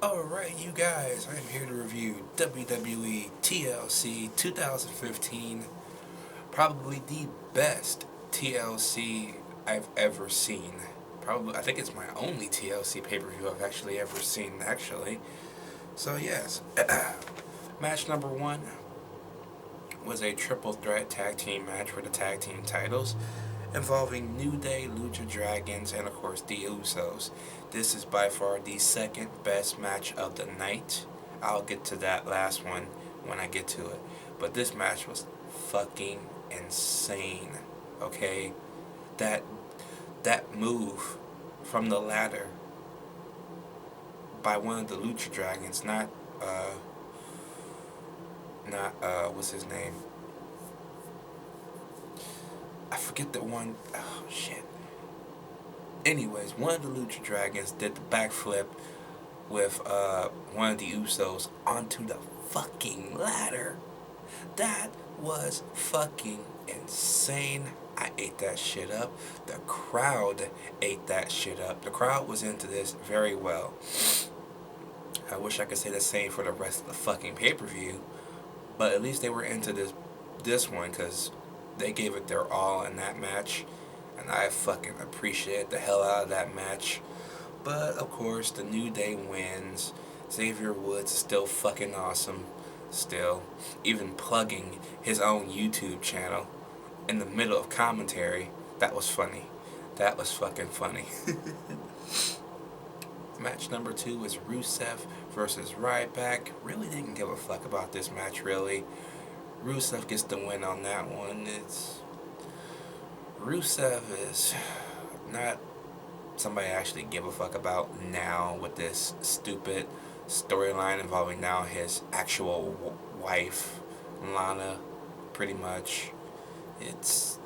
Alright, you guys, I'm here to review WWE TLC 2015. Probably the best TLC I've ever seen. Probably, I think it's my only TLC pay-per-view I've actually ever seen, actually. So, yes. Match number one was a triple threat tag team match for the tag team titles involving New Day, Lucha Dragons, and of course the Usos. This is by far the second best match of the night. I'll get to that last one when I get to it. But this match was fucking insane. Okay? That move from the ladder by one of the Lucha Dragons, what's his name? I forget the one. Oh shit. Anyways, one of the Lucha Dragons did the backflip with one of the Usos onto the fucking ladder. That was fucking insane. I ate that shit up. The crowd ate that shit up. The crowd was into this very well. I wish I could say the same for the rest of the fucking pay-per-view, but at least they were into this one because they gave it their all in that match, and I fucking appreciate the hell out of that match. But of course, the New Day wins. Xavier Woods is still fucking awesome. Still, even plugging his own YouTube channel in the middle of commentary. That was funny. That was fucking funny. Match number two was Rusev versus Ryback. Really didn't give a fuck about this match, really. Rusev gets the win on that one. Rusev is not somebody I actually give a fuck about now with this stupid storyline involving now his actual wife, Lana, pretty much. It's,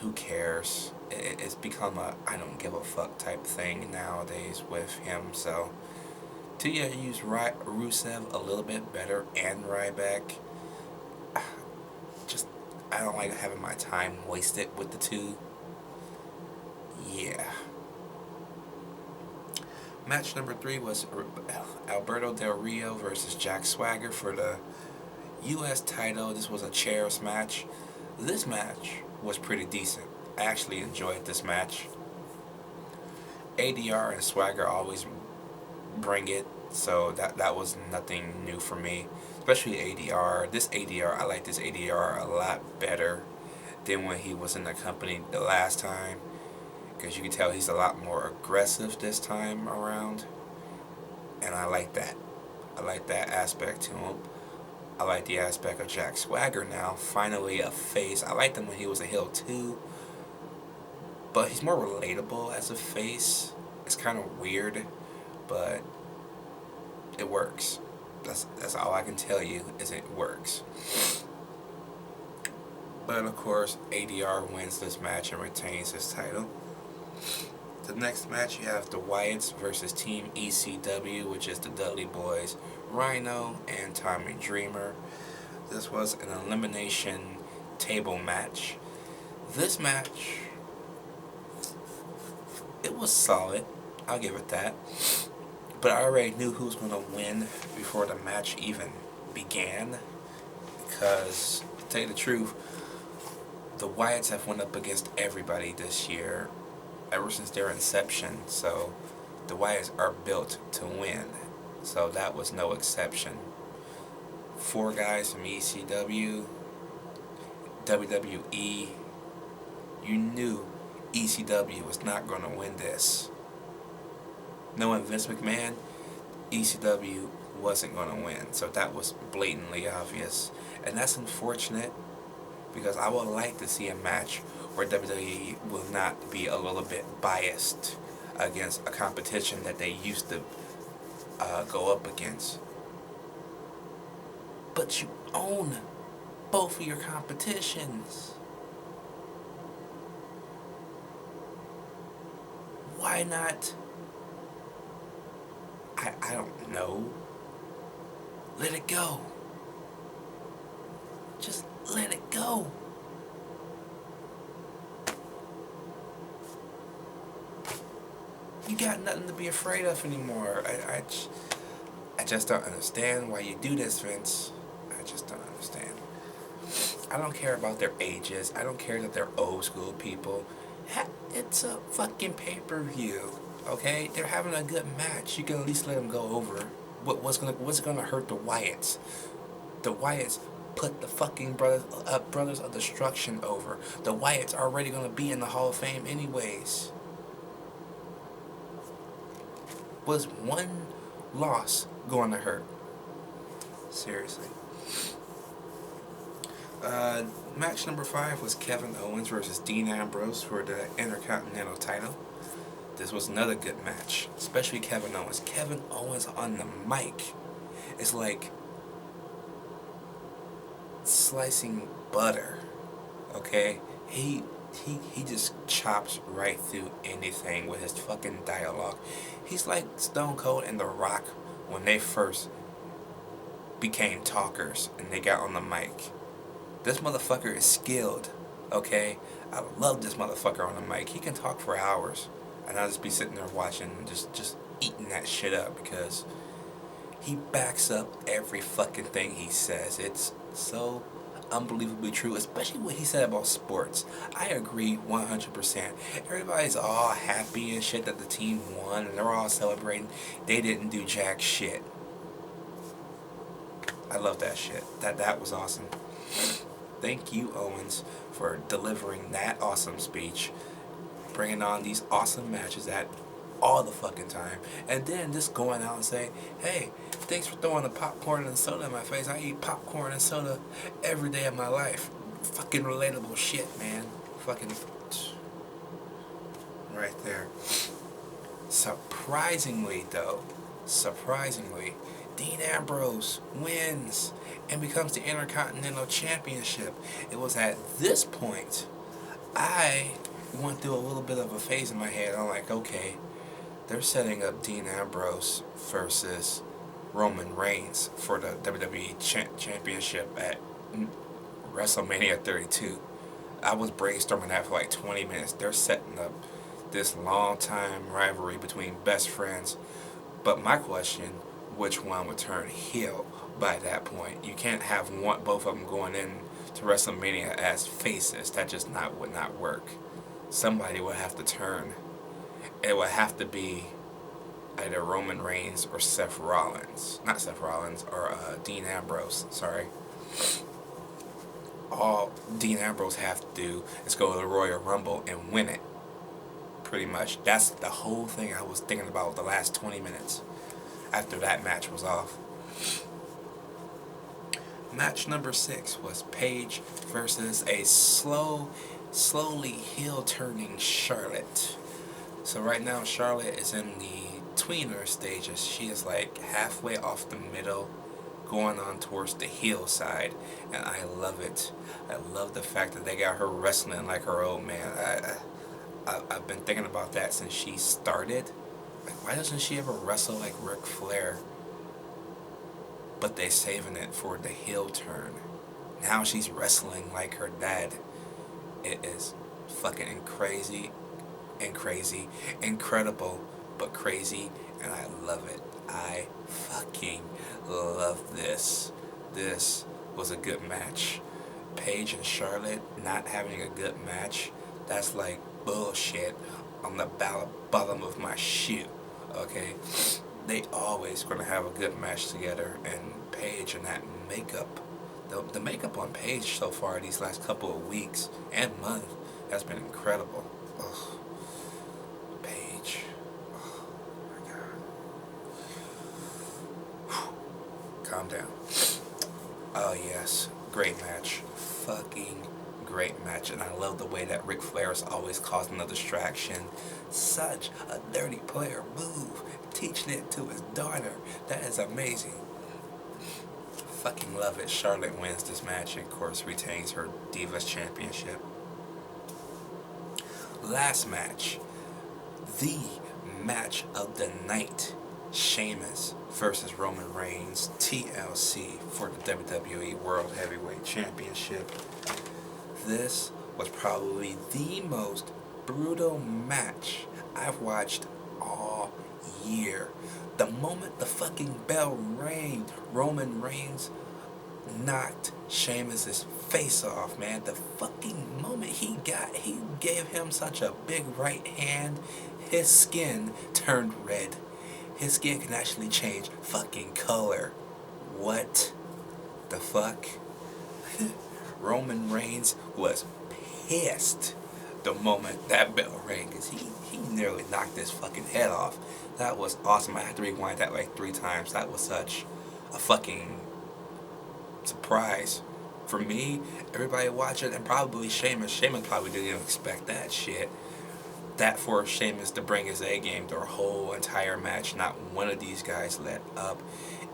who cares? It's become a I don't give a fuck type thing nowadays with him, so to use Rusev a little bit better and Ryback, just, I don't like having my time wasted with the two. Yeah. Match number three was Alberto Del Rio versus Jack Swagger for the U.S. title. This was a chairs match. This match was pretty decent. I actually enjoyed this match. ADR and Swagger always bring it, so that was nothing new for me. Especially ADR. I like this ADR a lot better than when he was in the company the last time, because you can tell he's a lot more aggressive this time around, and I like that. I like that aspect to him. I like the aspect of Jack Swagger now, finally a face. I liked him when he was a heel too, but he's more relatable as a face. It's kind of weird, but it works. That's all I can tell you, is it works. But of course, ADR wins this match and retains his title. The next match, you have the Wyatts versus Team ECW, which is the Dudley Boys, Rhino and Tommy Dreamer. This was an elimination table match. This match, it was solid. I'll give it that. But I already knew who was going to win before the match even began. Because, to tell you the truth, the Wyatts have went up against everybody this year, ever since their inception. So, the Wyatts are built to win. So, that was no exception. 4 guys from ECW, WWE, you knew ECW was not going to win this. Knowing Vince McMahon, ECW wasn't going to win. So that was blatantly obvious. And that's unfortunate, because I would like to see a match where WWE will not be a little bit biased against a competition that they used to go up against. But you own both of your competitions. Why not? I don't know. Let it go. Just let it go. You got nothing to be afraid of anymore. I just don't understand why you do this, Vince. I just don't understand. I don't care about their ages. I don't care that they're old school people. It's a fucking pay-per-view, okay? They're having a good match. You can at least let them go over. What's gonna hurt the Wyatts? The Wyatts put the fucking Brothers of Destruction over. The Wyatts are already gonna be in the Hall of Fame anyways. Was one loss going to hurt? Seriously. Match number 5 was Kevin Owens versus Dean Ambrose for the Intercontinental title. This was another good match, especially Kevin Owens. Kevin Owens on the mic is like slicing butter, okay? He just chops right through anything with his fucking dialogue. He's like Stone Cold and The Rock when they first became talkers and they got on the mic. This motherfucker is skilled, okay? I love this motherfucker on the mic. He can talk for hours, and I'll just be sitting there watching, just eating that shit up because he backs up every fucking thing he says. It's so unbelievably true, especially what he said about sports. I agree 100%. Everybody's all happy and shit that the team won, and they're all celebrating. They didn't do jack shit. I love that shit. That was awesome. Thank you, Owens, for delivering that awesome speech, bringing on these awesome matches at all the fucking time, and then just going out and say, hey, thanks for throwing the popcorn and soda in my face. I eat popcorn and soda every day of my life. Fucking relatable shit, man. Fucking right there. Surprisingly, Dean Ambrose wins and becomes the Intercontinental Championship. It was at this point I went through a little bit of a phase in my head. I'm like, okay, they're setting up Dean Ambrose versus Roman Reigns for the WWE Championship at WrestleMania 32. I was brainstorming that for like 20 minutes. They're setting up this long time rivalry between best friends. But my question, which one would turn heel by that point? You can't have both of them going in to WrestleMania as faces. That just would not work. Somebody would have to turn. It would have to be either Roman Reigns or Seth Rollins. Not Seth Rollins, or Dean Ambrose, sorry. All Dean Ambrose have to do is go to the Royal Rumble and win it. Pretty much. That's the whole thing I was thinking about the last 20 minutes after that match was off. Match number 6 was Paige versus a slowly heel-turning Charlotte. So right now Charlotte is in the tweener stages. She is like halfway off the middle, going on towards the heel side, and I love it. I love the fact that they got her wrestling like her old man. I've been thinking about that since she started. Like, why doesn't she ever wrestle like Ric Flair? But they saving it for the heel turn. Now she's wrestling like her dad. It is fucking crazy, incredible, but crazy, and I love it. I fucking love this. This was a good match. Paige and Charlotte not having a good match, that's like bullshit on the bottom of my shoe, okay? They always gonna have a good match together, and Paige and that makeup, the makeup on Paige so far these last couple of weeks and month has been incredible. Ugh. Paige, oh my god. Calm down. Oh yes, great match. Fucking great match, and I love the way that Ric Flair is always causing a distraction. Such a dirty player move, teaching it to his daughter. That is amazing. Fucking love it. Charlotte wins this match and of course retains her Divas Championship. Last match, the match of the night, Sheamus versus Roman Reigns, TLC, for the WWE World Heavyweight Championship. This was probably the most brutal match I've watched all year. The moment the fucking bell rang. Roman Reigns knocked Sheamus's face off, man. The fucking moment he gave him such a big right hand, his skin turned red. His skin can actually change fucking color. What the fuck? Roman Reigns was pissed the moment that bell rang, because he nearly knocked his fucking head off. That was awesome. I had to rewind that like 3 times. That was such a fucking surprise for me, everybody watching, and probably Sheamus. Sheamus probably didn't even expect that shit. That for Sheamus to bring his A game their whole entire match. Not one of these guys let up.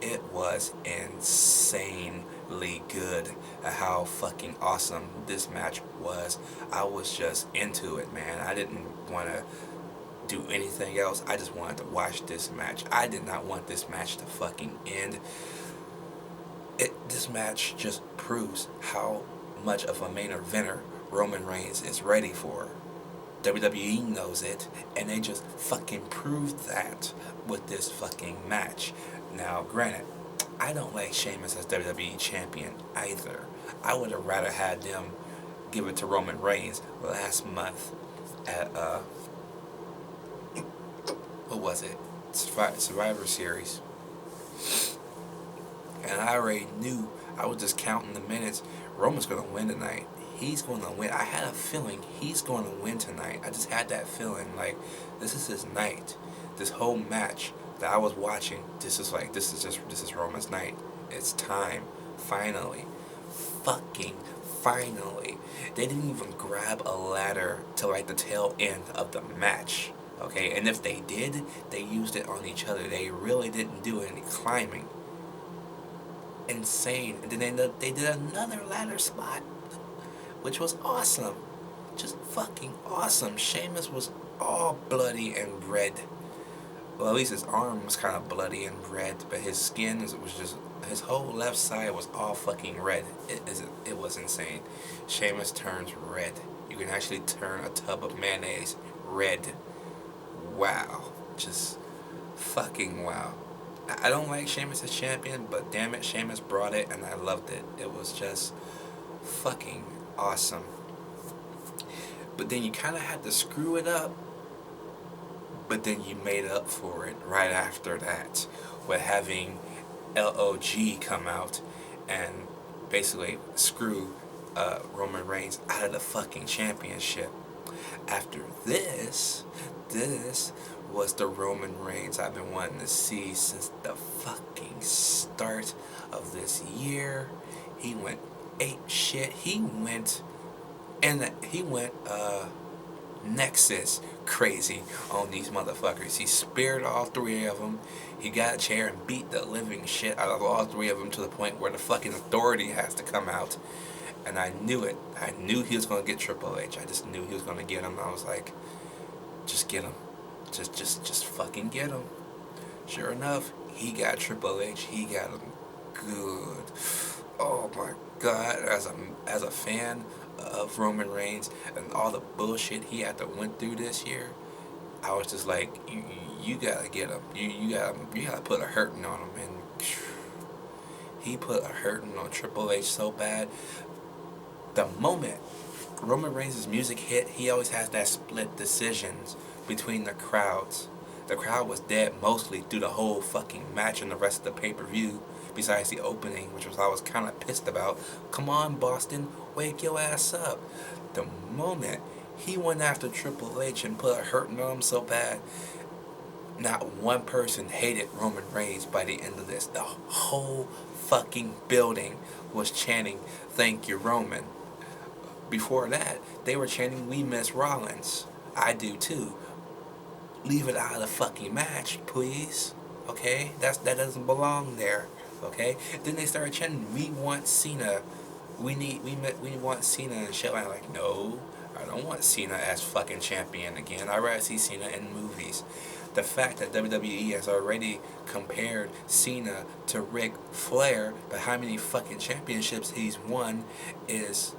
It was insanely good at how fucking awesome this match was. I was just into it, man. I didn't want to do anything else. I just wanted to watch this match. I did not want this match to fucking end. This match just proves how much of a main eventer Roman Reigns is ready for. WWE knows it, and they just fucking proved that with this fucking match. Now, granted, I don't like Sheamus as WWE champion either. I would have rather had them give it to Roman Reigns last month at what was it? Survivor Series. And I already knew, I was just counting the minutes. Roman's going to win tonight. He's going to win. I had a feeling he's going to win tonight. I just had that feeling, like, this is his night. This whole match that I was watching, this is Roman's night. It's time. Finally. Fucking finally. They didn't even grab a ladder to like the tail end of the match. Okay, and if they did, they used it on each other. They really didn't do any climbing. Insane. And then they did another ladder spot, which was awesome. Just fucking awesome. Sheamus was all bloody and red. Well, at least his arm was kind of bloody and red, but his skin was just, his whole left side was all fucking red. It was insane. Sheamus turns red. You can actually turn a tub of mayonnaise red. Wow. Just fucking wow. I don't like Sheamus as champion, but damn it, Sheamus brought it and I loved it. It was just fucking awesome. But then you kind of had to screw it up, but then you made up for it right after that with having LOG come out and basically screw Roman Reigns out of the fucking championship. After this was the Roman Reigns I've been wanting to see since the fucking start of this year. He went ape shit. He went Nexus crazy on these motherfuckers. He speared all 3 of them. He got a chair and beat the living shit out of all 3 of them to the point where the fucking authority has to come out. And I knew it. I knew he was going to get Triple H. I just knew he was going to get him. I was like, just get him. Just fucking get him. Sure enough, he got Triple H. He got him good. Oh my God. As a fan of Roman Reigns and all the bullshit he had to went through this year, I was just like, you gotta get him. You gotta put a hurting on him. And he put a hurting on Triple H so bad. The moment Roman Reigns' music hit, he always has that split decisions between the crowds. The crowd was dead mostly through the whole fucking match and the rest of the pay-per-view, besides the opening, which I was kind of pissed about. Come on, Boston, wake your ass up. The moment he went after Triple H and put a hurting on him so bad, not one person hated Roman Reigns by the end of this. The whole fucking building was chanting, "Thank you, Roman." Before that, they were chanting, "We miss Rollins." I do too. Leave it out of the fucking match, please. Okay? That doesn't belong there. Okay? Then they started chanting, "We want Cena. We want Cena," and shit. I'm like, no, I don't want Cena as fucking champion again. I'd rather see Cena in movies. The fact that WWE has already compared Cena to Ric Flair, but how many fucking championships he's won is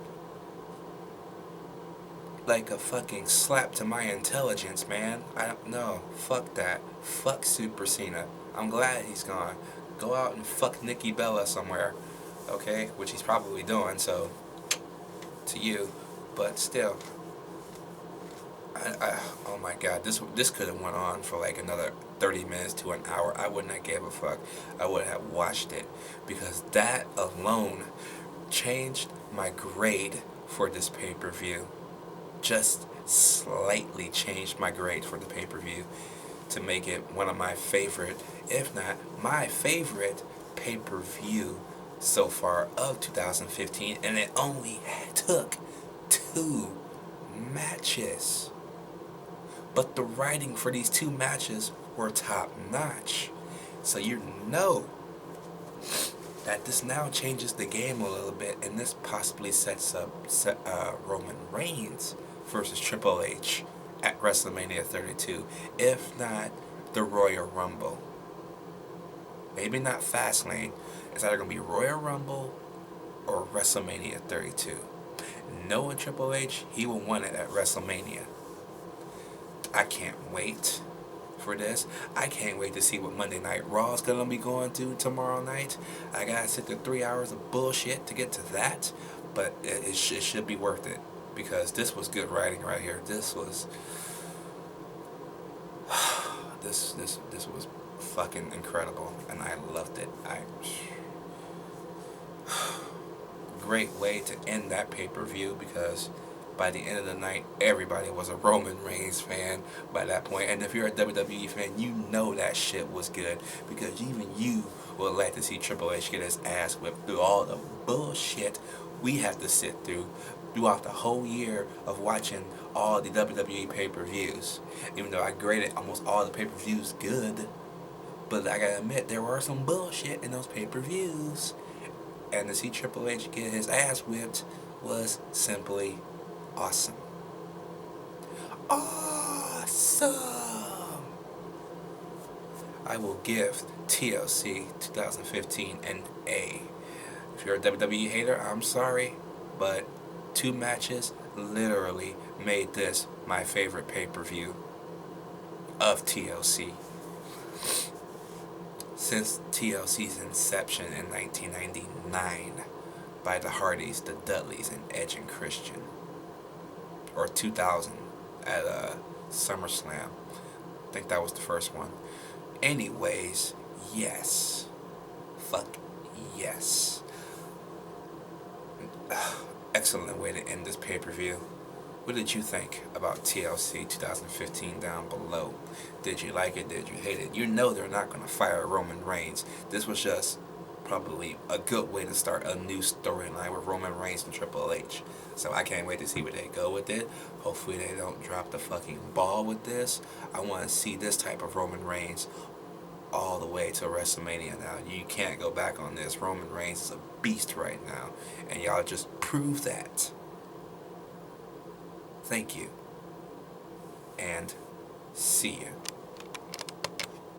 like a fucking slap to my intelligence, man. I don't know. Fuck that. Fuck Super Cena. I'm glad he's gone. Go out and fuck Nikki Bella somewhere, okay? Which he's probably doing, so to you. But still, oh my god, this could have went on for like another 30 minutes to an hour. I would not give a fuck. I would have watched it because that alone changed my grade for this pay-per-view. Just slightly changed my grade for the pay-per-view to make it one of my favorite, if not my favorite pay-per-view so far of 2015, and it only took 2 matches. But the writing for these 2 matches were top notch. So you know that this now changes the game a little bit, and this possibly sets up Roman Reigns versus Triple H at WrestleMania 32, if not the Royal Rumble. Maybe not Fastlane. It's either going to be Royal Rumble or WrestleMania 32. Knowing Triple H, he will win it at WrestleMania. I can't wait for this. I can't wait to see what Monday Night Raw is going to be going through tomorrow night. I got to sit through 3 hours of bullshit to get to that, but it should be worth it because this was good writing right here. This was this was fucking incredible, and I loved it. Great way to end that pay-per-view because by the end of the night, everybody was a Roman Reigns fan by that point. And if you're a WWE fan, you know that shit was good because even you would like to see Triple H get his ass whipped through all the bullshit we have to sit through throughout the whole year of watching all the WWE pay-per-views. Even though I graded almost all the pay-per-views good, but I gotta admit, there were some bullshit in those pay-per-views. And to see Triple H get his ass whipped was simply awesome. Awesome! I will give TLC 2015 an A. If you're a WWE hater, I'm sorry, but 2 matches literally made this my favorite pay-per-view of TLC. Since TLC's inception in 1999 by the Hardys, the Dudleys, and Edge and Christian. Or 2000 at SummerSlam. I think that was the first one. Anyways, yes. Fuck yes. Excellent way to end this pay-per-view. What did you think about TLC 2015 down below? Did you like it? Did you hate it? You know they're not going to fire Roman Reigns. This was just probably a good way to start a new storyline with Roman Reigns and Triple H. So I can't wait to see where they go with it. Hopefully they don't drop the fucking ball with this. I want to see this type of Roman Reigns all the way to WrestleMania now. You can't go back on this. Roman Reigns is a beast right now. And y'all just prove that. Thank you. And see you.